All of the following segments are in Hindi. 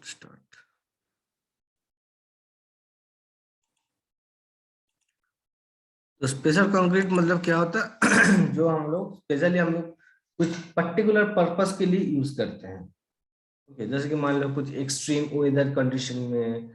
स्टार्ट। तो स्पेशल कंक्रीट मतलब क्या होता है? जो हम लोग स्पेशली हम लोग कुछ पर्टिकुलर पर्पस के लिए यूज करते हैं। ओके, जैसे कि मान लो कुछ एक्सट्रीम वेदर कंडीशन में,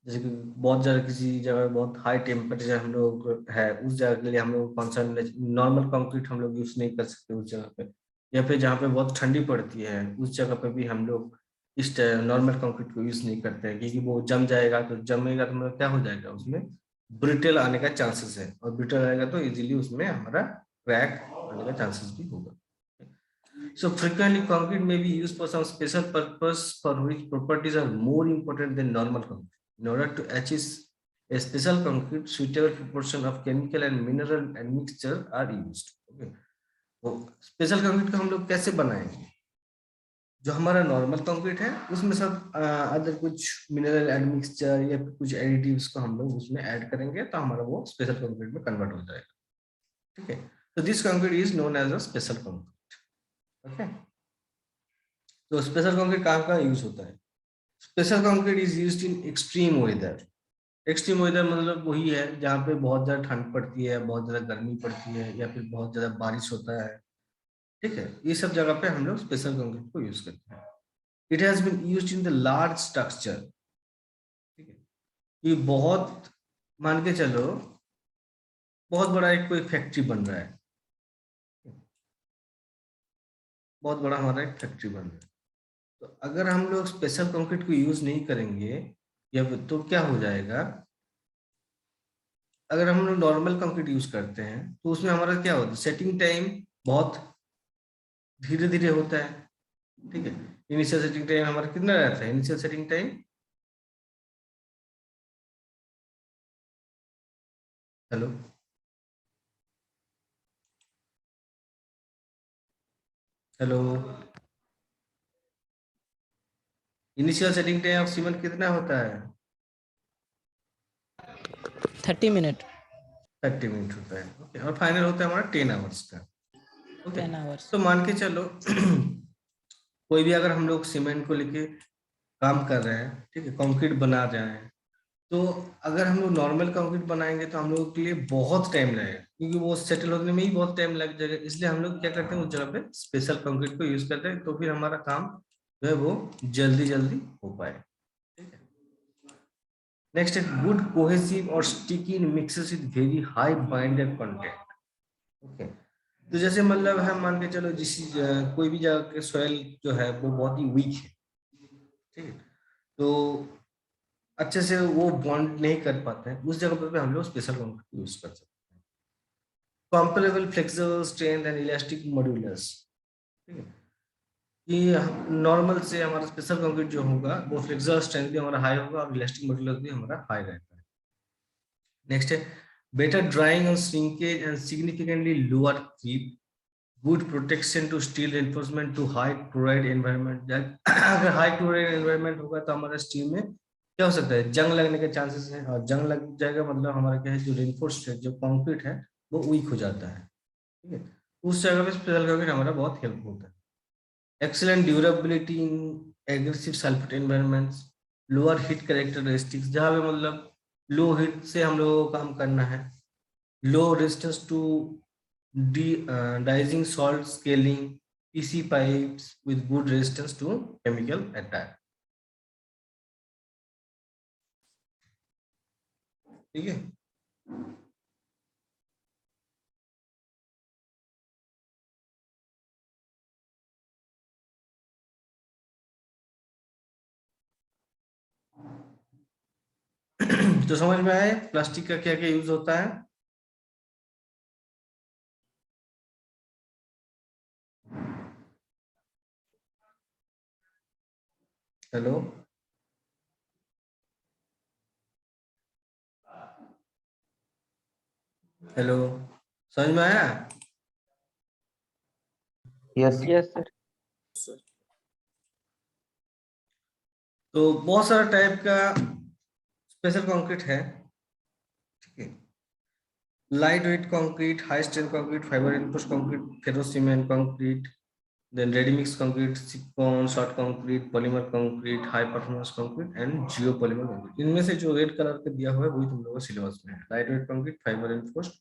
जैसे कि बहुत ज्यादा किसी जगह बहुत हाई टेम्परेचर हम लोग है, उस जगह के लिए हम लोग कौन सा नॉर्मल कंक्रीट हम लोग यूज नहीं कर सकते उस जगह पे, या फिर जहाँ पे बहुत ठंडी पड़ती है उस जगह पे भी हम लोग इस नॉर्मल कंक्रीट को यूज नहीं करते हैं, क्योंकि वो जम जाएगा, तो जमेगा तो मतलब क्या हो जाएगा, उसमें ब्रिटल आने का चांसेस है, और ब्रिटल आएगा तो इजीली उसमें हमारा क्रैक आने का चांसेस भी होगा। So frequently concrete may be used for some special purpose for which properties are more important than normal concrete. In order to achieve a special concrete, suitable proportion of chemical and mineral and mixture are used. Okay. तो स्पेशल कंक्रीट को हम लोग कैसे बनाएंगे? जो हमारा नॉर्मल कंक्रीट है उसमें सब अदर कुछ मिनरल एंड मिक्सचर या कुछ एडिटिव्स को हम लोग उसमें ऐड करेंगे तो हमारा वो स्पेशल कंक्रीट में कन्वर्ट हो जाएगा। ठीक है, तो this concrete is known as a special concrete. Okay, तो स्पेशल कंक्रीट कहाँ कहाँ यूज होता है? Special concrete is used in extreme weather. Extreme weather मतलब वही है जहाँ पे बहुत ज्यादा ठंड पड़ती है, बहुत ज्यादा गर्मी पड़ती है, या फिर बहुत ज्यादा बारिश होता है। ठीक है, ये सब जगह पे हम लोग स्पेशल कंक्रीट को यूज करते हैं। It has been used in the large structure. ठीक है, ये बहुत, मान के चलो बहुत बड़ा एक कोई फैक्ट्री बन रहा है, बहुत बड़ा हमारा एक फैक्ट्री बन रहा है, तो अगर हम लोग स्पेशल कंक्रीट को यूज नहीं करेंगे या फिर तो क्या हो जाएगा, अगर हम लोग नॉर्मल कंक्रीट यूज करते हैं तो उसमें हमारा क्या होता है, सेटिंग टाइम बहुत धीरे धीरे होता है। ठीक है, इनिशियल सेटिंग टाइम हमारा कितना रहता है? Initial setting time, hello hello, initial setting time of cement कितना होता है? 30 मिनट 30 मिनट होता है। ओके, और फाइनल होता है हमारा 10 आवर्स का। Okay, 10 hours. तो मान के चलो कोई भी अगर हम लोग सीमेंट को लेके काम कर रहे हैं, ठीक है, कंक्रीट बना रहे हैं, तो अगर हम लोग नॉर्मल कंक्रीट बनाएंगे तो हम लोगों के लिए बहुत टाइम लगेगा, क्योंकि वो सेटल होने में ही बहुत टाइम लग जाएगा। इसलिए हम लोग क्या करते हैं, उस जगह पे स्पेशल कंक्रीट को यूज करते हैं, तो फिर हमारा काम जो है वो जल्दी जल्दी हो पाए। ठीक है, नेक्स्ट है गुड कोहेसिव और sticky in mixes with very high binder content. Okay, तो जैसे मतलब हम मान के चलो कोई भी जगह के सॉइल जो है वो बहुत ही वीक है, ठीक है, तो अच्छे से वो बॉन्ड नहीं कर पाते हैं, उस जगह पे हम लोग स्पेशल कंक्रीट यूज कर सकते हैं। Comparable flexible strength and elastic modulus. ठीक है, ये नॉर्मल से हमारा स्पेशल कंक्रीट जो होगा वो फ्लेक्सिबल स्ट्रेंथ भी हमारा हाई होगा और इलास्टिक मॉड्यूलस भी हमारा हाई रहता है। नेक्स्ट है बेटर ड्राइंग और shrinkage and significantly lower creep, good protection to steel reinforcement to high chloride environment. अगर हाई क्लोराइड एनवायरनमेंट होगा तो हमारा स्टील में क्या हो सकता है, जंग लगने के चांसेस है, और जंग लग जाएगा मतलब हमारा क्या है, जो रेनफोर्स्ड है जो कंक्रीट है वो वीक हो जाता है। ठीक है, उस जगह पे स्पेशल कंक्रीट हमारा बहुत हेल्प होता है। Excellent durability in aggressive sulphate environments, lower heat characteristics, जहाँ पे मतलब लो हीट से हम लोगों को काम करना है, low resistance to de-dicing salt scaling, PC pipes with good resistance to chemical attack। ठीक है, तो समझ में आए प्लास्टिक का क्या क्या यूज होता है? हेलो हेलो, समझ में आया? Yes yes sir. तो बहुत सारा टाइप का स्पेशल कंक्रीट है। ठीक है, light weight concrete, high strength concrete, fibre reinforced concrete, ferro cement concrete, then ready mix concrete, silicon, short concrete, polymer concrete, high performance concrete and geopolymer concrete. इनमें से जो रेड कलर का दिया हुआ है वही तुम लोगों को सिलेबस में है, light weight concrete, fibre enforced,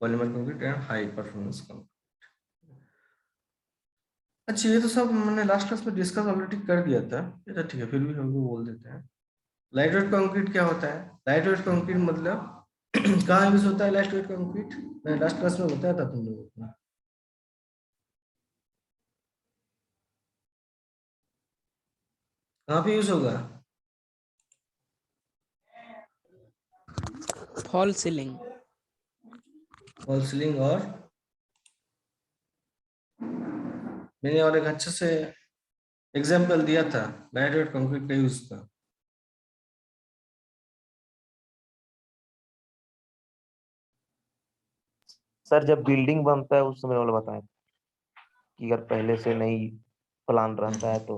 polymer concrete and high performance concrete. अच्छा, ये तो सब मैंने लास्ट क्लास में डिस्कस ऑलरेडी कर दिया था, अच्छा ठीक है, फिर भी हमको बोल देते हैं। लाइट वेट कंक्रीट क्या होता है? लाइट वेट कंक्रीट मतलब कहाँ यूज होता है लाइट वेट कंक्रीट? मैंने लास्ट क्लास में बताया था तुम लोगों को। कहाँ पे यूज होगा? Fall ceiling. फॉल सीलिंग, और मैंने और एक अच्छे से एग्जाम्पल दिया था लाइट वेट कंक्रीट का यूज का। सर जब बिल्डिंग बनता है उस समय वाला बताएं कि अगर पहले से नहीं प्लान रहता है तो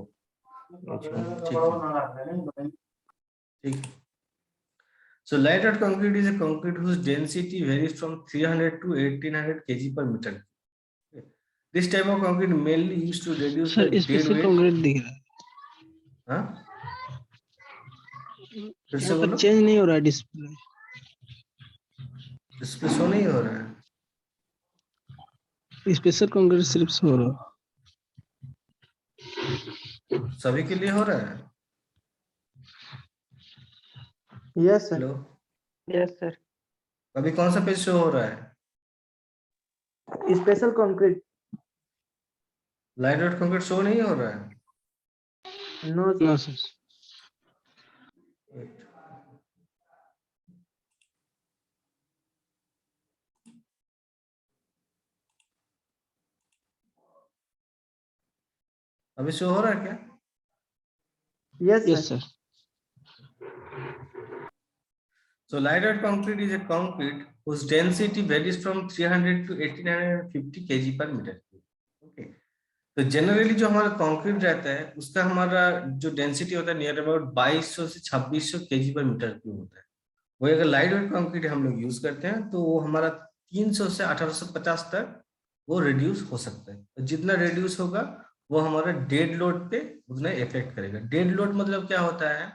ठीक। So lighted concrete is a concrete whose density varies from 300 to 1800 kg per meter. This type of concrete mainly used to reduce the dead weight. Concrete दिख रहा है, हाँ, फिर से बोलो। चेंज नहीं हो रहा है डिस्प्ले। डिस्प्ले शो नहीं हो रहा है? स्पेशल कंक्रीट सिर्फ हो रहा है। सभी के लिए हो रहा है? Yes sir. Hello, yes sir. अभी कौन सा पेज शो हो रहा है? Special concrete. Light concrete show नहीं हो रहा है? No sir. अभी शो हो रहा है क्या? Yes sir. So lighted concrete is a concrete whose density varies from 300 to 1850 kg per meter cube. Okay. तो जनरली जो हमारा कंक्रीट रहता है उसका हमारा जो डेंसिटी होता है नियर अबाउट 2200 से 2600 केजी पर मीटर क्यूब होता है। वही अगर लाइट वेट कंक्रीट हम लोग यूज करते हैं तो वो हमारा 300 से 1850 तक वो रिड्यूस हो सकता है। तो जितना रिड्यूस होगा वो हमारा डेड लोड पे उतना इफेक्ट करेगा। डेड लोड मतलब क्या होता है?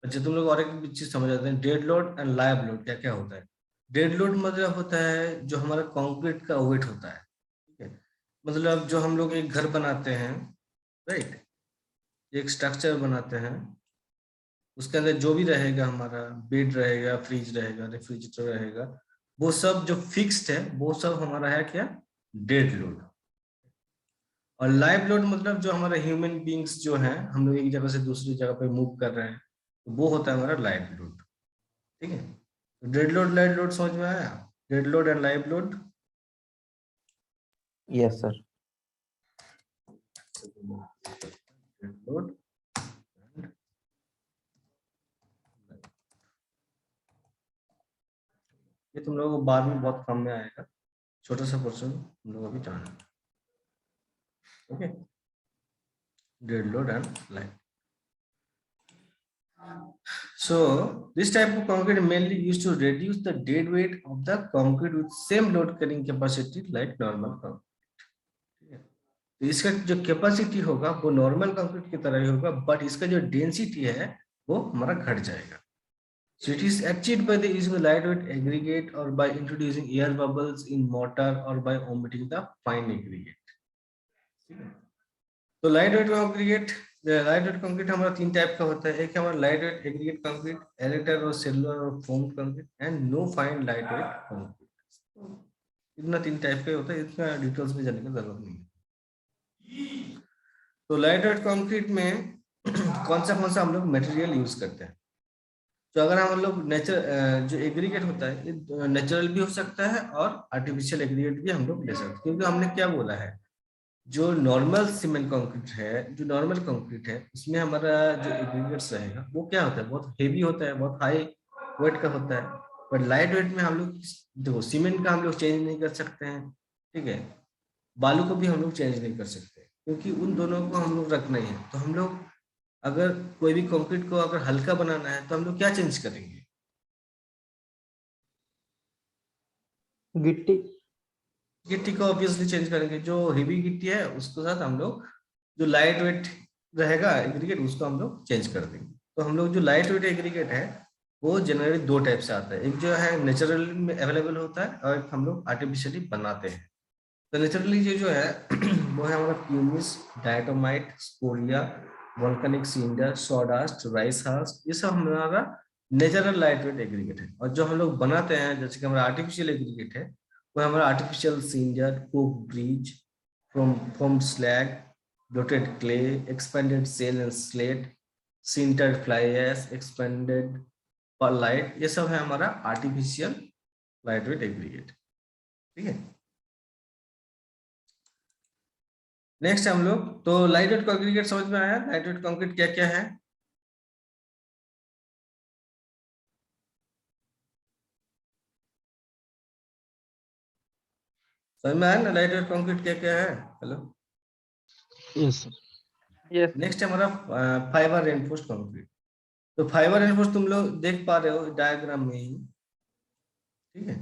अच्छा, तुम लोग और एक चीज समझ आते हैं, dead load and live load क्या क्या होता है। डेड लोड मतलब होता है जो हमारा कंक्रीट का वेट होता है, ठीक है। मतलब जो हम लोग एक घर बनाते हैं, राइट, एक स्ट्रक्चर बनाते हैं, उसके अंदर जो भी रहेगा, हमारा बेड रहेगा, फ्रिज रहेगा, रेफ्रिजरेटर रहेगा, वो सब जो फिक्स्ड है वो सब हमारा है क्या? Dead load. और लाइव लोड मतलब जो हमारा ह्यूमन बींग्स जो हैं, हम लोग एक जगह से दूसरी जगह पे मूव कर रहे हैं, तो वो होता है हमारा लाइव लोड, ठीक है। तो डेड लोड लाइव लोड समझ में आया? Dead load and live load. Yes sir. Dead load, ये तुम लोगों को बाद में बहुत कम में आएगा, छोटा सा क्वेश्चन तुम लोग अभी जाना, okay. Dead load and live. So this type of concrete mainly used to reduce the dead weight of the concrete with same load carrying capacity like normal concrete. तो इसका जो कैपेसिटी होगा वो नॉर्मल कंक्रीट की तरह ही होगा, बट इसका जो डेंसिटी है वो हमारा घट जाएगा। So it is achieved by the use of lightweight aggregate or by introducing air bubbles in mortar or by omitting the fine aggregate. तो लाइटवेट कंक्रीट, लाइटवेट कंक्रीट हमारा तीन टाइप का होता है। एक हमारा लाइटवेट एग्रीगेट कंक्रीट, एरेटर और सेलुलर और foam concrete and no fine lightweight concrete. इतना तीन टाइप का होता है, इतना डिटेल्स में जाने की जरूरत नहीं है। तो लाइटवेट कंक्रीट में कौन सा हम लोग मटेरियल यूज करते हैं? तो अगर हम लोग जो एग्रीगेट होता है ये नेचुरल भी हो सकता है और आर्टिफिशियल एग्रीगेट भी हम लोग ले सकते हैं, क्योंकि हमने क्या बोला है, जो नॉर्मल सीमेंट कंक्रीट है, जो नॉर्मल कंक्रीट है उसमें हमारा जो एग्रीगेट्स रहेगा वो क्या होता है, बहुत हेवी होता है, बहुत हाई वेट का होता है। बट लाइट वेट में हम लोग देखो सीमेंट का हम लोग चेंज नहीं कर सकते हैं, ठीक है, बालू को भी हम लोग चेंज नहीं कर सकते, क्योंकि उन दोनों को हम लोग रखना ही है। तो हम लोग अगर कोई भी कंक्रीट को अगर हल्का बनाना है तो हम लोग क्या चेंज करेंगे? गिट्टी। गिट्टी को ऑब्वियसली चेंज करेंगे, जो हेवी गिट्टी है उसके साथ हम लोग जो लाइट वेट रहेगा एग्रीगेट उसको हम लोग चेंज कर देंगे। तो हम लोग जो लाइट वेट एग्रीगेट है वो जनरली दो टाइप से आता है, एक जो है नेचुरली में अवेलेबल होता है और एक हम लोग आर्टिफिशियली बनाते हैं। तो नेचुरली ये जो है वो है हमारा pumice, diatomite, scoria, volcanic cinder, sawdust, rice husk, ये सब हमारा नेचुरल लाइट वेट एग्रीगेट है। और जो हम लोग बनाते हैं जैसे कि हमारा आर्टिफिशियल एग्रीगेट है वो हमारा artificial cinder, coke breeze, foam slag, bloated clay, expanded shell and slate, sintered fly ash, expanded perlite, ये सब है हमारा आर्टिफिशियल लाइटवेट एग्रीगेट। ठीक है, नेक्स्ट हम लोग तो लाइटवेट कंक्रीट समझ में आया, लाइटवेट कंक्रीट क्या क्या है? समझ में आया ना लाइटवेट कंक्रीट क्या क्या है? Hello, Yes, sir. Yes. Next है हमारा फाइबर रेनफोर्स्ड कंक्रीट। तो फाइबर रेनफोर्स्ड तुम लोग देख पा रहे हो डायग्राम में ही, ठीक है।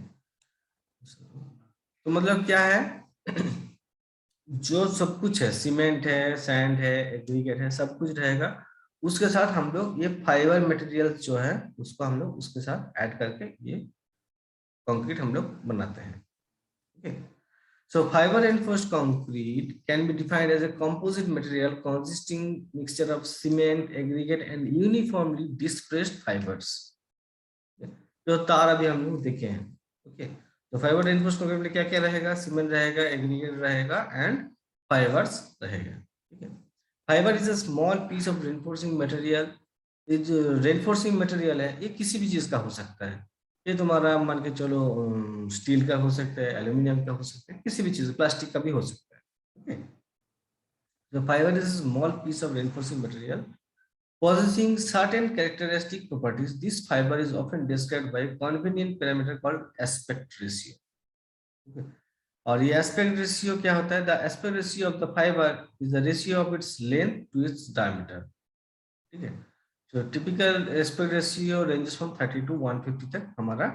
तो मतलब क्या है जो सब कुछ है, सीमेंट है, सैंड है, एग्रीगेट है, सब कुछ रहेगा, उसके साथ हम लोग ये फाइबर मटेरियल जो है उसको हम लोग उसके साथ ऐड करके ये कंक्रीट हम लोग बनाते हैं। Okay, so fiber reinforced concrete can be defined as a composite material consisting mixture of cement, aggregate and uniformly dispersed fibers। जो तार अभी हम लोग देखे हैं। ओके, तो फाइबर रेनफोर्स्ड कंक्रीट में क्या क्या रहेगा? सीमेंट रहेगा, एग्रीगेट रहेगा एंड फाइबर्स रहेगा। ठीक है, fibre is a small piece of reinforcing material. ये जो रेनफोर्सिंग मटेरियल है ये किसी भी चीज का हो सकता है, ये तुम्हारा मान के चलो स्टील का हो सकता है, एल्यूमिनियम का हो सकता है, किसी भी चीज, प्लास्टिक का भी हो सकता है। Okay, the fiber is a small piece of reinforcing material possessing certain characteristic properties. This fiber is often described by a convenient parameter called aspect ratio। Okay. और ये aspect ratio क्या होता है? The aspect ratio of the fiber is the ratio of its length to its diameter। ठीक है, so typical aspect ratio ranges from 30 to 150 तक हमारा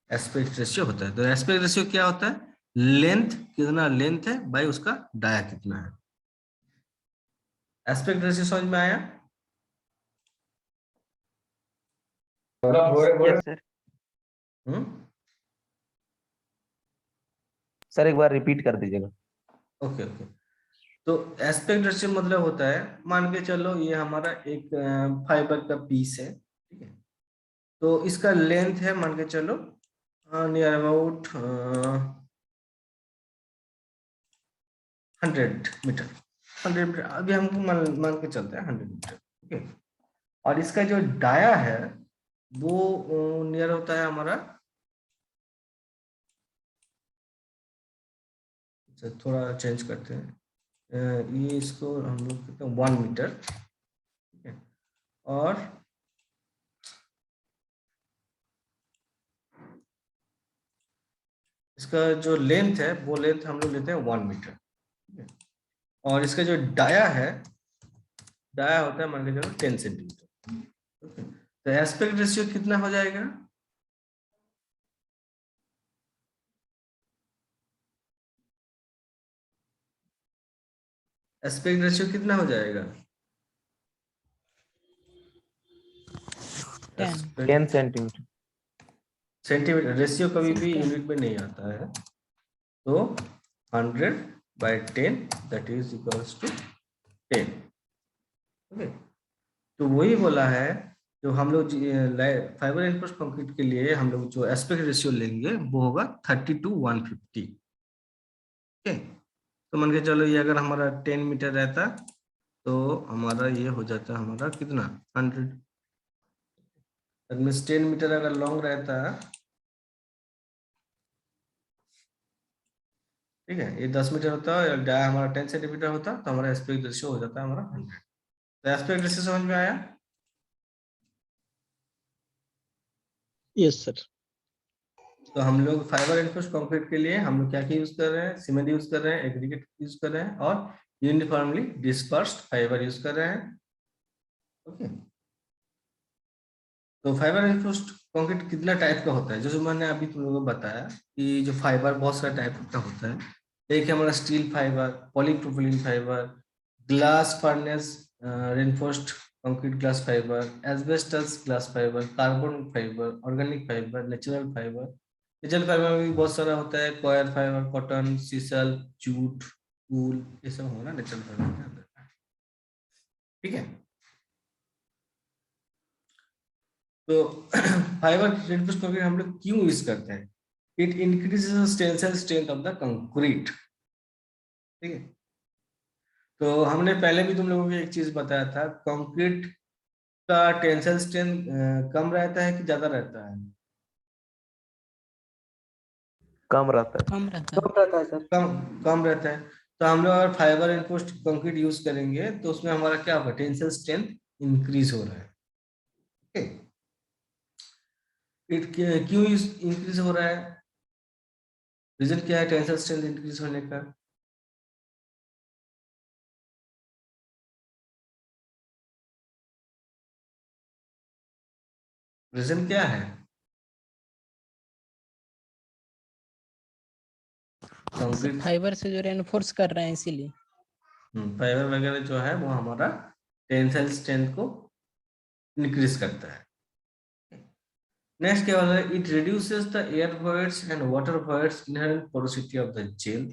aspect ratio होता है। तो aspect ratio क्या होता है? लेंथ, कितना लेंथ है बाय उसका डाया कितना है। एस्पेक्ट रेशियो समझ में आया? Yes, sir. सर एक बार रिपीट कर दीजिएगा। ओके ओके, तो एस्पेक्ट रेशियो मतलब होता है, मान के चलो ये हमारा एक फाइबर का पीस है, ठीक है, तो इसका लेंथ है मान के चलो नियर अबाउट 100 मीटर। 100 मीटर अभी हमको मान के चलते हैं 100 मीटर। ओके, और इसका जो डाया है वो नियर होता है हमारा, थोड़ा चेंज करते हैं, ये इसको हम लोग कहते हैं 1 मीटर। ठीक है, और इसका जो लेंथ है वो लेंथ हम लोग लेते हैं 1 मीटर। ठीक है, और इसका जो डाया है, डाया होता है मान के चलो 10 सेंटीमीटर। ओके, तो एस्पेक्ट रेशियो कितना हो जाएगा? एस्पेक्ट रेशियो कितना हो जाएगा? 10 सेंटीमीटर। सेंटीमीटर रेशियो कभी भी यूनिट में नहीं आता है, तो 100/10 that is equals to 10। Okay, तो वही बोला है, जो हम लोग फाइबर रेनफोर्स्ड कंक्रीट के लिए हम लोग जो एस्पेक्ट रेशियो लेंगे वो होगा 30:150। ओके, तो मान के चलो ये अगर हमारा 10 मीटर रहता तो हमारा ये हो जाता हमारा कितना 100, 10 मीटर अगर लॉन्ग रहता, ठीक है, ये 10 मीटर होता है, डाया हमारा 10 सेंटीमीटर होता तो हमारा एस्पेक्ट रेशियो हो जाता है हमारा 100। तो एस्पेक्ट रेशियो समझ में आया? Yes, sir. तो हम लोग फाइबर रेनफोर्स्ड कंक्रीट के लिए हम लोग क्या यूज कर रहे हैं? सीमेंट यूज कर रहे हैं, एग्रीगेट यूज कर रहे हैं और यूनिफॉर्मली डिस्पर्स्ड फाइबर यूज कर रहे हैं। ओके, तो फाइबर रेनफोर्स्ड कंक्रीट कितना टाइप का होता है, जैसे मैंने अभी तुम लोगों को बताया कि जो फाइबर बहुत सारे टाइप का होता है। एक है हमारा steel fibre, polypropylene fibre, glass furnace reinforced concrete glass fibre, asbestos glass fibre, carbon fibre, organic fibre, natural fibre. Natural fibre में भी बहुत सारा होता है, coir fibre, cotton, sisal, jute, wool, ये सब होगा नेचुरल फाइबर के अंदर। ठीक है, तो फाइबर रेनफोर्स्ड कंक्रीट हम लोग क्यों यूज करते हैं? It increases tensile strength of the concrete. ठीक है, तो हमने पहले भी तुम लोगों को एक चीज बताया था, कंक्रीट का टेंसाइल स्ट्रेंथ कम रहता है कि ज्यादा रहता है? कम रहता है। कम रहता कम रहता है सर। कम कम रहता है। तो हम लोग अगर फाइबर रेनफोर्स्ड कंक्रीट यूज करेंगे तो उसमें हमारा क्या होगा, टेंसाइल स्ट्रेंथ इंक्रीज हो रहा है। इट क्यों इंक्रीज हो रहा है, रीजन क्या है टेंसाइल स्ट्रेंथ इंक्रीज होने का? रीजन क्या है? कंक्रीट फाइबर से जो रेनफोर्स कर रहे हैं इसीलिए। फाइबर वगैरह जो है वो हमारा टेंसाइल स्ट्रेंथ को इंक्रीज करता है। नेक्स्ट क्या होता है, it reduces the air voids and water voids inherent porosity of the gel.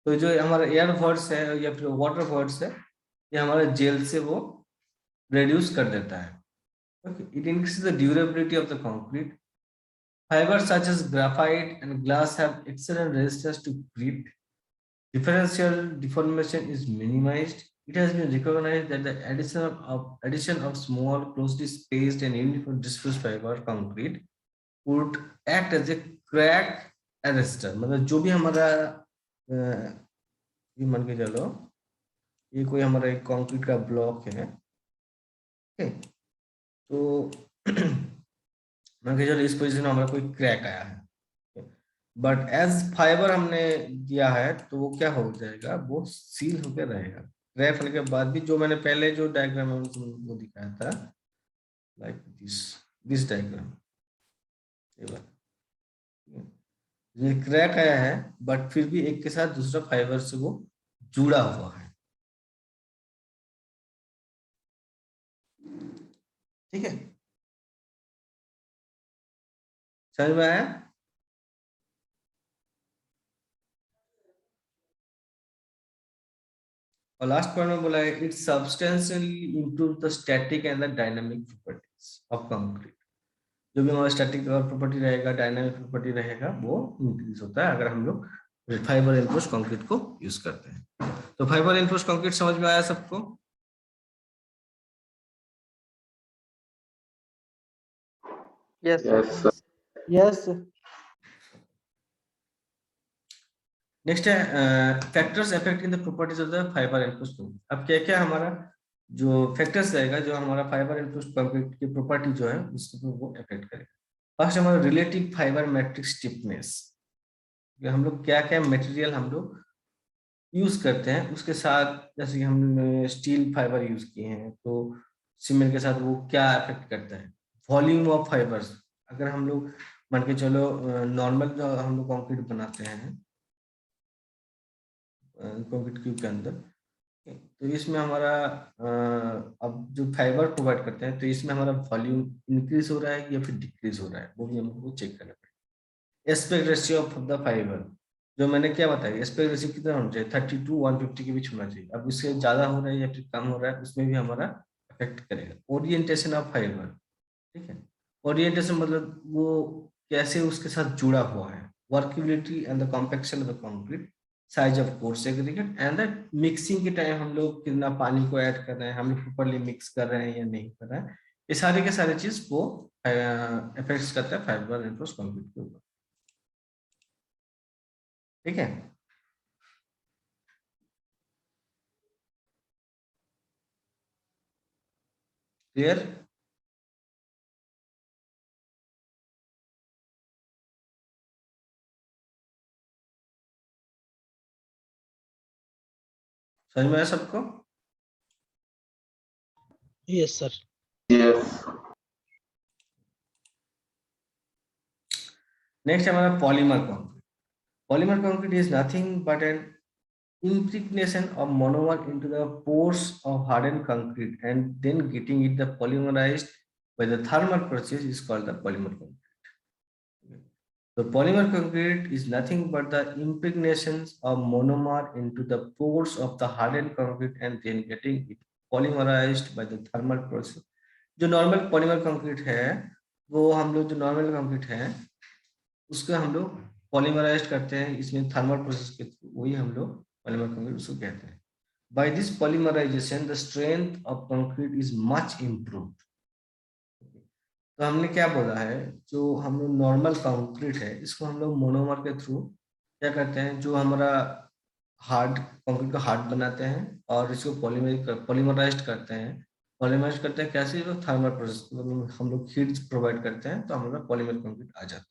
तो जो हमारा एयर वॉइड्स है या फिर वाटर वॉइड्स है, ये हमारे जेल से वो रिड्यूस कर देता है। Okay, it increases the durability of the concrete. Fibers such as graphite and glass have excellent resistance to grit. Differential deformation is minimized. It has been recognized that the addition of small, closely spaced and uniform diffuse fiber concrete would act as a crack arrestor. मतलब जो भी हमारा ये मान के चलो, ये कोई हमारा एक कंक्रीट का ब्लॉक है, ठीक है, तो मान के चलो इस पोजीशन में हमारा कोई क्रैक आया है, बट एज फाइबर हमने दिया है तो वो क्या हो जाएगा, वो सील होकर रहेगा। क्रैक होने के बाद भी, जो मैंने पहले जो डायग्राम है वो दिखाया था, लाइक दिस डायग्राम, ये क्रैक आया है बट फिर भी एक के साथ दूसरा फाइबर से वो जुड़ा हुआ है। ठीक है, समझ में आया? और लास्ट पॉइंट में बोला है, it substantially improve the static and the dynamic properties of concrete. जो भी हमारा स्टैटिक प्रॉपर्टी रहेगा, डायनामिक प्रॉपर्टी रहेगा, वो इंक्रीज होता है अगर हम लोग फाइबर रेनफोर्स्ड कंक्रीट को यूज करते हैं। तो फाइबर रेनफोर्स्ड कंक्रीट समझ में आया सबको? Yes Yes, sir. Yes next है factors affecting the properties of the fibre reinforced concrete. अब क्या क्या हमारा जो फैक्टर्स रहेगा जो हमारा फाइबर रेनफोर्स्ड कंक्रीट की प्रॉपर्टी जो है उसको वो अफेक्ट करेगा। फर्स्ट हमारा रिलेटिव फाइबर मैट्रिक्स स्टिफनेस। हम लोग क्या क्या मटेरियल हम लोग यूज करते हैं उसके साथ, जैसे कि हमने स्टील फाइबर यूज किए हैं तो सीमेंट के साथ वो क्या इफेक्ट करता है, वॉल्यूम ऑफ फाइबर्स। अगर हम लोग मान के चलो नॉर्मल जो हम लोग कंक्रीट बनाते हैं कंक्रीट क्यूब के अंदर, तो इसमें हमारा अब जो फाइबर प्रोवाइड करते हैं तो इसमें हमारा वॉल्यूम इंक्रीज हो रहा है या फिर डिक्रीज हो रहा है, वो भी हमको चेक करना पड़ेगा। Aspect ratio of the fibre, जो मैंने क्या बताया, एस्पेक्ट रेशियो कितना होना चाहिए, 30 to 150 के बीच होना चाहिए। अब इससे ज्यादा हो रहा है या फिर कम हो रहा है, उसमें भी हमारा अफेक्ट करेगा। ओरिएंटेशन ऑफ फाइबर, ठीक है, ओरिएंटेशन मतलब वो कैसे उसके साथ जुड़ा हुआ है। Workability and the compaction of the concrete, size of coarse aggregate and the mixing के टाइम हम लोग कितना पानी को ऐड कर रहे हैं, हम लोग प्रॉपर्ली मिक्स कर रहे हैं या नहीं कर रहे हैं, ये सारे के सारे चीज वो इफेक्ट्स करता है फाइबर रेनफोर्स्ड कंक्रीट के ऊपर। ठीक है, क्लियर? समझ में आया सबको? Yes sir. Yes. नेक्स्ट हमारा polymer concrete. Polymer concrete is nothing but an impregnation of monomer into the pores of hardened concrete and then getting it the polymerized by the thermal process is called the polymer concrete. So polymer concrete is nothing but the impregnations of monomer into the pores of the hardened concrete and then getting it polymerized by the thermal process. जो नॉर्मल पॉलीमर कंक्रीट है वो हम लोग जो नॉर्मल कंक्रीट है उसको हम लोग पॉलीमराइज करते हैं, इसमें थर्मल प्रोसेस के थ्रू, वही हम लोग पॉलीमर कंक्रीट उसको कहते हैं। By this polymerization, the strength of concrete is much improved. तो हमने क्या बोला है, जो हम लोग नॉर्मल कंक्रीट है इसको हम लोग मोनोमर के थ्रू क्या करते हैं, जो हमारा हार्ड कंक्रीट का हार्ड बनाते हैं और इसको पॉलीमराइज करते हैं। पॉलीमराइज करते हैं कैसे, थर्मल प्रोसेस, हम लोग हीट प्रोवाइड करते हैं तो हमारा पॉलीमर कंक्रीट आ जाता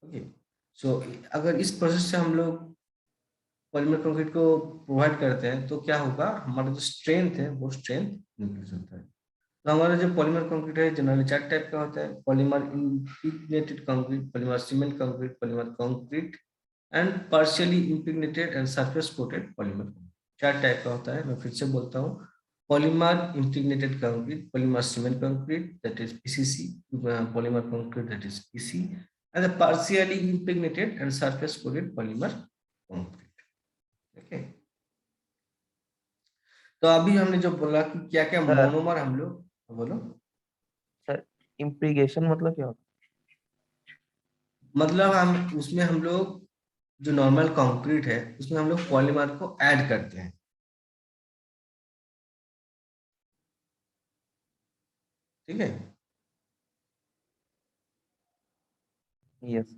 है। ओके, सो अगर इस प्रोसेस से हम लोग पॉलीमर कंक्रीट को प्रोवाइड करते हैं तो क्या होगा, हमारा जो स्ट्रेंथ है वो स्ट्रेंथ इंक्रीज होता है। तो हमारा जो पॉलीमर कंक्रीट है जनरली 4 टाइप का होता है, polymer impregnated concrete, polymer cement concrete, polymer concrete and partially impregnated and surface coated polymer. 4 type का होता है। मैं फिर से बोलता हूँ, polymer impregnated concrete, polymer cement concrete that is PCC, polymer concrete that is PC and the partially impregnated and surface coated polymer concrete. Okay, तो अभी हमने जो बोला कि क्या क्या मोनोमर हम लोग, बोलो सर, इम्प्रीगेशन मतलब क्या होता मतलब हम उसमें हम लोग जो नॉर्मल कंक्रीट है उसमें हम लोग पॉलीमर को ऐड करते हैं। ठीक है, है? यस।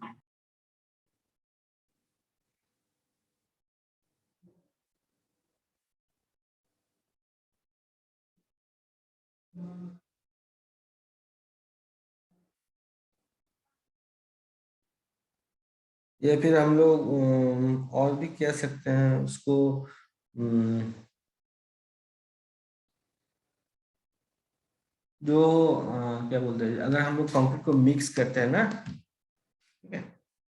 या फिर हम लोग और भी कह सकते हैं उसको, जो क्या बोलते हैं, अगर हम लोग कंक्रीट को मिक्स करते हैं ना, ठीक है,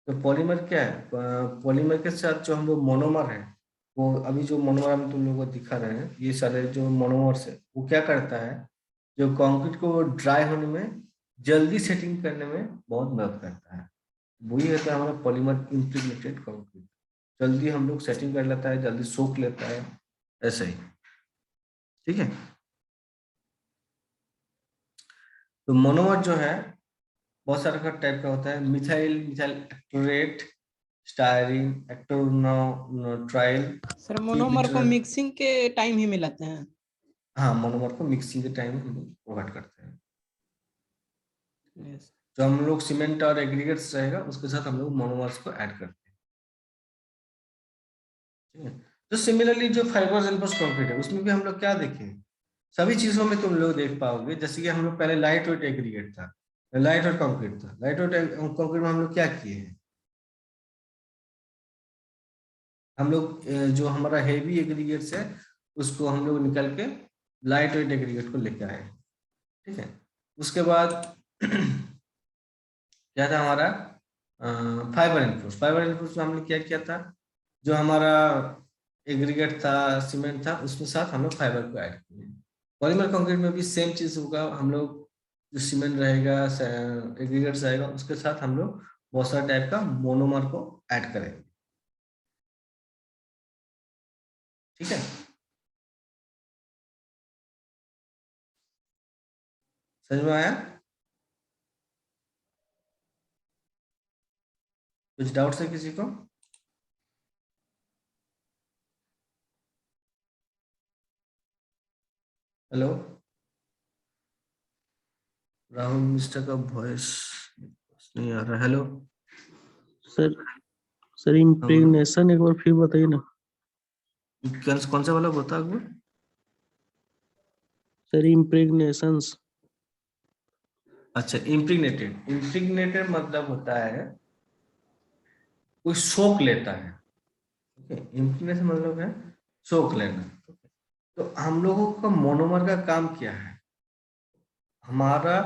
तो पॉलीमर क्या है, पॉलीमर के साथ जो हम लोग मोनोमर है, वो अभी जो मोनोमर हम तुम लोगों को दिखा रहे हैं, ये सारे जो मोनोमर्स है वो क्या करता है, जो कंक्रीट को ड्राई होने में, जल्दी सेटिंग करने में बहुत मदद करता है। वही होता है हमारा पॉलीमर इम्प्रेग्नेटेड कंक्रीट, जल्दी हम लोग सेटिंग कर लेता है, जल्दी सोख लेता है, ऐसा ही। ठीक है, तो मोनोमर जो है बहुत सारे टाइप का होता है, मिथाइल एक्टोरेट, स्टायरीन, एक्टोनाइट्राइल। सर मोनोमर को मिक्सिंग के टाइम ही मिलाते हैं। हाँ, मोनोमर को मिक्सिंग के टाइम हम लोग प्रोवाइड करते हैं। Yes. जो हम लोग सीमेंट और एग्रीगेट्स रहेगा उसके साथ हम लोग मोनोमर्स को ऐड करते हैं। ठीक है, तो सिमिलरली जो फाइबर एल्बस कंक्रीट है उसमें भी हम लोग क्या देखें, सभी चीजों में तुम लोग देख पाओगे, जैसे कि हम लोग पहले लाइट वेट एग्रीगेट था, लाइट वेट कंक्रीट था, लाइट वेट कंक्रीट में हम लोग क्या किए हैं, हम लोग जो हमारा हेवी एग्रीगेट्स है उसको हम लोग निकल के लाइट वेट एग्रीगेट को लेके आए। ठीक है, उसके बाद क्या था हमारा फाइबर एनफोर्स। फाइबर एनफोर्स में हमने क्या किया था, जो हमारा एग्रीगेट था, सीमेंट था, उसके साथ हम लोग फाइबर को ऐड किए। पॉलीमर कंक्रीट में भी सेम चीज होगा, हम लोग जो सीमेंट रहेगा, एग्रीगेट्स रहेगा, उसके साथ हम लोग बहुत सारे टाइप का मोनोमर को ऐड करेंगे। ठीक है, समझ में आया? कुछ डाउट्स है किसी को? हेलो, राहुल मिस्टर का वॉइस नहीं आ रहा। हेलो सर सर इम्प्रेगनेशन एक बार फिर बताइए ना। कौन सा वाला बता अकबर? सर इम्प्रेगनेशंस। अच्छा, इम्प्रीग्नेटेड। इम्प्रीग्नेटेड मतलब होता है कोई सोख लेता है। इम्प्रीग्नेशन मतलब है सोख लेना। तो हम लोगों का मोनोमर का काम क्या है, हमारा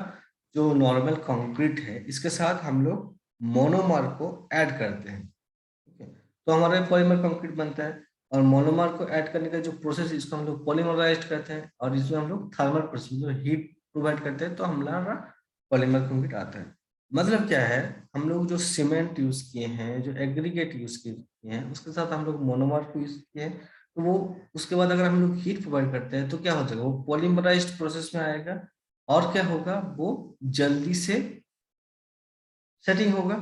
जो नॉर्मल कंक्रीट है इसके साथ हम लोग मोनोमर को ऐड करते हैं, ठीक है, तो हमारा पॉलीमर कंक्रीट बनता है। और मोनोमर को ऐड करने का जो प्रोसेस इसको हम लोग पॉलीमराइज्ड करते हैं, और इसमें हम लोग थर्मल प्रोसेस जो हीट प्रोवाइड करते हैं, तो हमारा पॉलीमर कंक्रीट आता है। मतलब क्या है, हम लोग जो सीमेंट यूज किए हैं, जो एग्रीगेट यूज किए हैं, उसके साथ हम लोग मोनोमर को यूज किए हैं, तो वो उसके बाद अगर हम लोग हीट प्रोवाइड करते हैं तो क्या हो जाएगा, वो पॉलीमराइज्ड प्रोसेस में आएगा, और क्या होगा, वो जल्दी से सेटिंग होगा।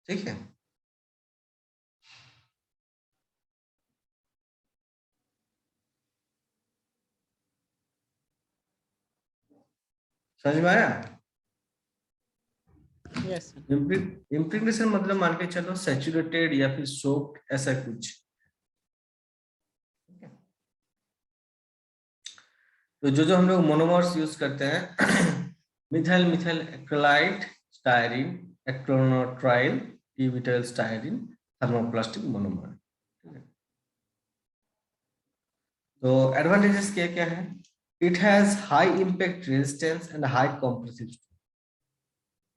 ठीक है, समझ में आया? Yes sir. इम्प्रिग्नेशन मतलब मान के चलो सैचुरेटेड या फिर सोक्ड, ऐसा कुछ। तो जो जो हम लोग मोनोमर्स यूज करते हैं methyl methyl acrylate styrene, acrylonitrile, ईबिटाइल स्टायरीन, थर्मोप्लास्टिक मोनोमर। तो एडवांटेजेस क्या क्या है? It has high impact resistance and high compressive.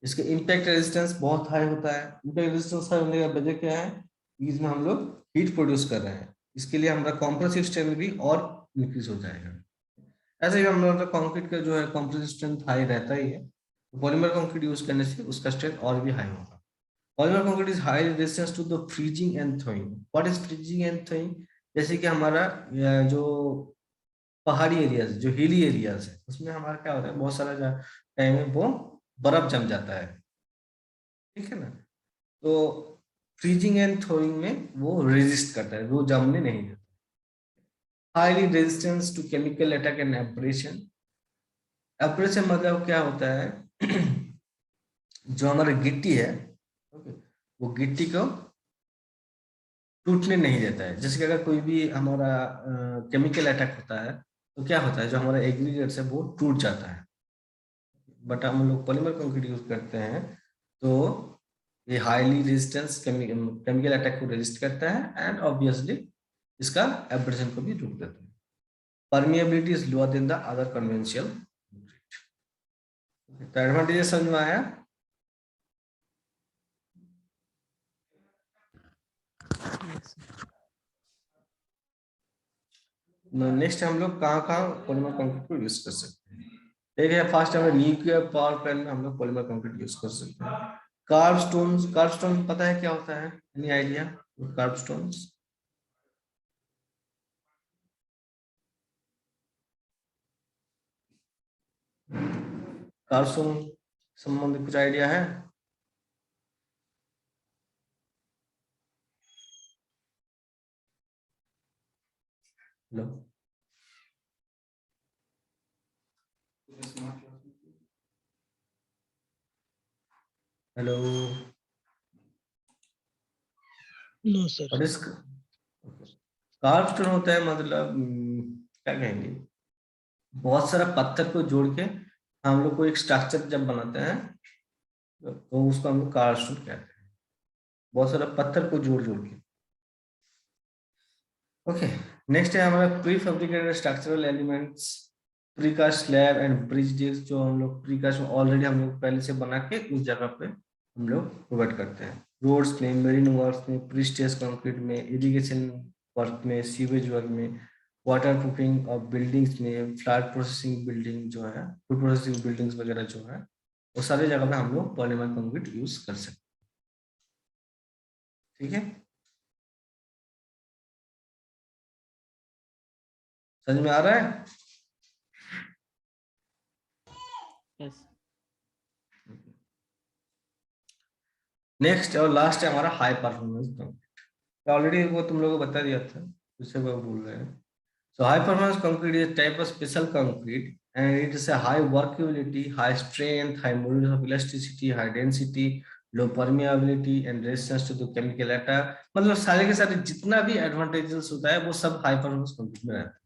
इसके इंपैक्ट रेजिस्टेंस बहुत हाई होता है। इंपैक्ट रेजिस्टेंस हाई होने का वजह क्या है? इसमें हम लोग हीट प्रोड्यूस कर रहे हैं, इसके लिए हमारा कॉम्प्रेसिव स्ट्रेंथ भी और इंक्रीज हो जाएगा। ऐसे ही हम लोग का कंक्रीट का जो है कॉम्प्रेसिव स्ट्रेंथ हाई रहता ही है, तो पॉलीमर कंक्रीट यूज करने से उसका स्ट्रेंथ और भी हाई होगा। Polymer concrete is high resistance to the freezing and thawing. What is freezing and thawing? जैसे कि हमारा जो पहाड़ी एरियाज, जो हिली एरियाज है, उसमें हमारा क्या होता है, बहुत सारा टाइम में वो बर्फ जम जाता है, ठीक है ना, तो फ्रीजिंग एंड थॉइंग में वो रेजिस्ट करता है, वो जमने नहीं देता। Highly resistance to chemical attack and abrasion. Abrasion मतलब क्या होता है जो हमारा गिट्टी है, ओके, वो गिट्टी को टूटने नहीं देता है। जैसे कि अगर कोई भी हमारा केमिकल अटैक होता है, तो क्या होता है, जो हमारा एग्रीगेट्स है वो टूट जाता है। बट हम लोग पॉलीमर कंक्रीट यूज करते हैं, तो ये हाईली रेजिस्टेंस केमिकल अटैक को रेजिस्ट करता है, एंड ऑब्वियसली इसका एब्रेशन को भी रोक देता है। Permeability is lower than the other conventional concrete. तो एडवांटेजेस समझ में आया? Yes sir. नेक्स्ट हम लोग कहाँ कहाँ पॉलीमर कंक्रीट को यूज कर सकते हैं? एक है फर्स्ट, हमें न्यूक्लियर पावर प्लांट में हम लोग पॉलीमर कंक्रीट यूज कर सकते हैं। कार्ब स्टोन्स, कार्ब स्टोन पता है क्या होता है? Any idea? Kerb stones, kerb stone संबंधित कुछ आइडिया है? Hello, hello, no sir. What is kerb stone? होता है मतलब क्या कहेंगे, बहुत सारा पत्थर को जोड़ के हम लोग को एक स्ट्रक्चर जब बनाते हैं, तो उसको हम लोग कार्ब स्टोन कहते हैं, बहुत सारा पत्थर को जोड़ जोड़ के। ओके, नेक्स्ट है हमारा pre fabricated structural elements, precast slab and bridge disc. जो हम लोग प्रीकास्ट में ऑलरेडी हम लोग पहले से बना के उस जगह पे हम लोग प्रोवाइड करते हैं। रोड्स में, मेरिन वर्क्स में, प्री स्ट्रेस कंक्रीट में, इरिगेशन वर्क में, सीवेज वर्क में, वाटर प्रूफिंग और बिल्डिंग्स में, फ्लड प्रोसेसिंग बिल्डिंग जो है, फूड प्रोसेसिंग बिल्डिंग्स वगैरह जो है, वो सारी जगह पे हम लोग पॉलीमर कंक्रीट यूज कर सकते हैं। ठीक है, समझ में आ रहा है? यस। नेक्स्ट और लास्ट है हमारा हाई परफॉर्मेंस कंक्रीट। ऑलरेडी वो तुम लोगों को बता दिया था, दूसरे को बोल रहे हैं। So high performance concrete is type of special concrete and it is a high workability, high strength, high modulus of elasticity, high density, low permeability and resistance to the chemical attack। मतलब सारे के सारे जितना भी एडवांटेजेस होता है वो सब हाई परफॉर्मेंस कंक्रीट में रहता है।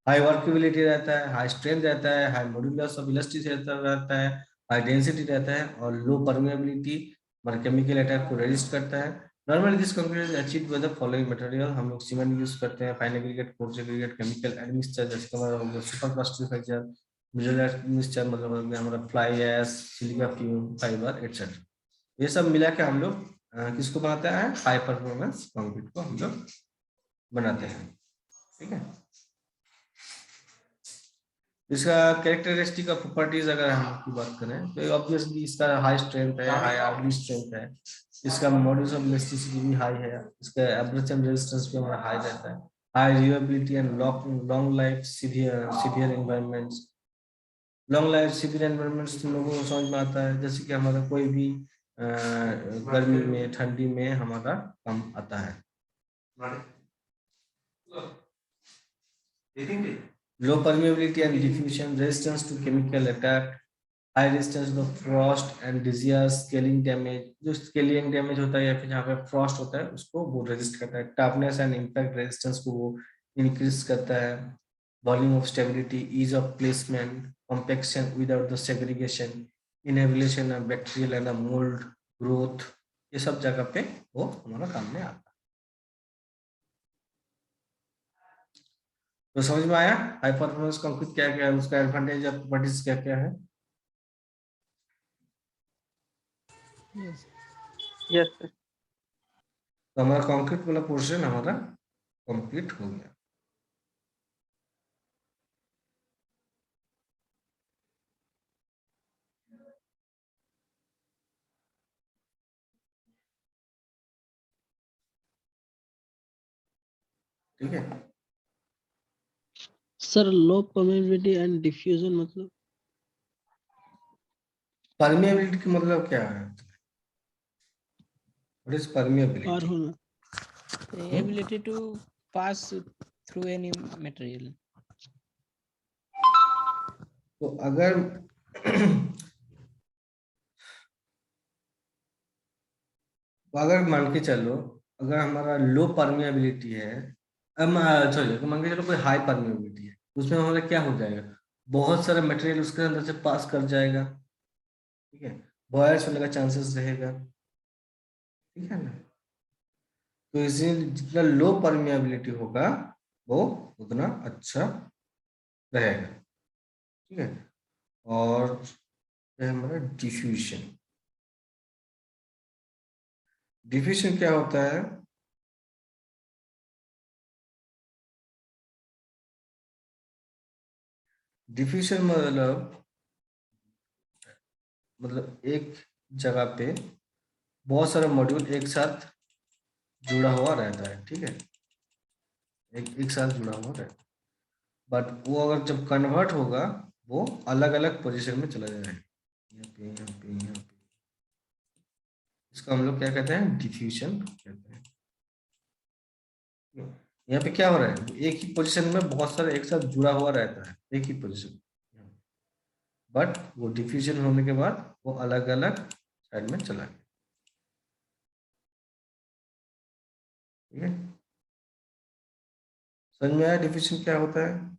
हाई वर्केबिलिटी रहता है, हाई स्ट्रेंथ रहता है, हाई मॉड्यूलस ऑफ इलास्टिसिटी रहता है, हाई डेंसिटी रहता है, और लो परमेबिलिटी, मतलब केमिकल अटैक को रेजिस्ट करता है। Normally this concrete is achieved by the following material. हम लोग सीमेंट यूज करते हैं, fine aggregate, coarse aggregate, chemical admixture, जैसे हमारा हो गया सुपर प्लास्टिफाइजर, मिक्सचर मतलब हो गया हमारा fly ash, silica fume, fibre etcetera. ये सब मिला के हम लोग किसको बनाते हैं, हाई परफॉर्मेंस कंक्रीट को हम लोग बनाते हैं। ठीक है, इसका कैरेक्टरिस्टिक ऑफ प्रॉपर्टीज अगर हम की बात करें तो ऑब्वियसली इसका हाई स्ट्रेंथ है, हाई आर्मी स्ट्रेंथ है, इसका मॉड्यूलस ऑफ इलास्टिसिटी भी हाई है, इसका एब्रेशन रेजिस्टेंस भी हमारा हाई रहता है, high durability and long life severe environments. Long life severe environments तुम लोगों को समझ में आता है, जैसे कि हमारा कोई भी गर्मी में, ठंडी में हमारा काम आता है। Low permeability and diffusion, resistance to chemical attack, high resistance to frost and disease, scaling damage, जो scaling damage होता है या फिर जहाँ पे frost होता है उसको वो resist करता है, toughness and impact resistance को वो increase करता है, volume of stability, ease of placement, compaction without the segregation, inhibition of bacterial and mold growth, ये सब जगह पे वो हमारा काम में आता है। तो समझ में आया हाई परफॉर्मेंस कंक्रीट क्या क्या है, उसका एडवांटेज और प्रॉपर्टीज क्या क्या है। Yes sir. तो हमारा कंक्रीट वाला पोर्शन हमारा कंप्लीट हो गया। ठीक है sir low permeability and diffusion मतलब? परमिएबिलिटी का मतलब क्या है, व्हाट इज पार परमिएबिलिटी? होना। The ability to pass through any material. तो अगर तो अगर मान के चलो अगर हमारा लो परमिएबिलिटी है, सॉरी मान के चलो कोई हाई परमिएबिलिटी है, उसमें हमारा क्या हो जाएगा, बहुत सारा मटेरियल उसके अंदर से पास कर जाएगा। ठीक है, बॉयर्स होने का चांसेस रहेगा। ठीक है ना, तो इसलिए जितना लो परमिएबिलिटी होगा वो उतना अच्छा रहेगा। ठीक है, और है हमारा डिफ्यूजन। डिफ्यूजन क्या होता है, डिफ्यूजन मतलब एक जगह पे बहुत सारा मॉड्यूल एक साथ जुड़ा हुआ रहता है। ठीक है, एक साथ जुड़ा हुआ रहता है, बट वो अगर जब कन्वर्ट होगा वो अलग अलग पोजीशन में चला जाएगा, यहाँ पे यहाँ पे यहाँ पे। इसको हम लोग क्या कहते हैं, डिफ्यूजन कहते हैं। यहाँ पे क्या हो रहा है, एक ही पोजीशन में बहुत सारा एक साथ जुड़ा हुआ रहता है, एक ही पोजीशन, बट वो डिफ्यूजन होने के बाद वो अलग अलग साइड में चला गया। ठीक है, समझ में आया डिफ्यूजन क्या होता है?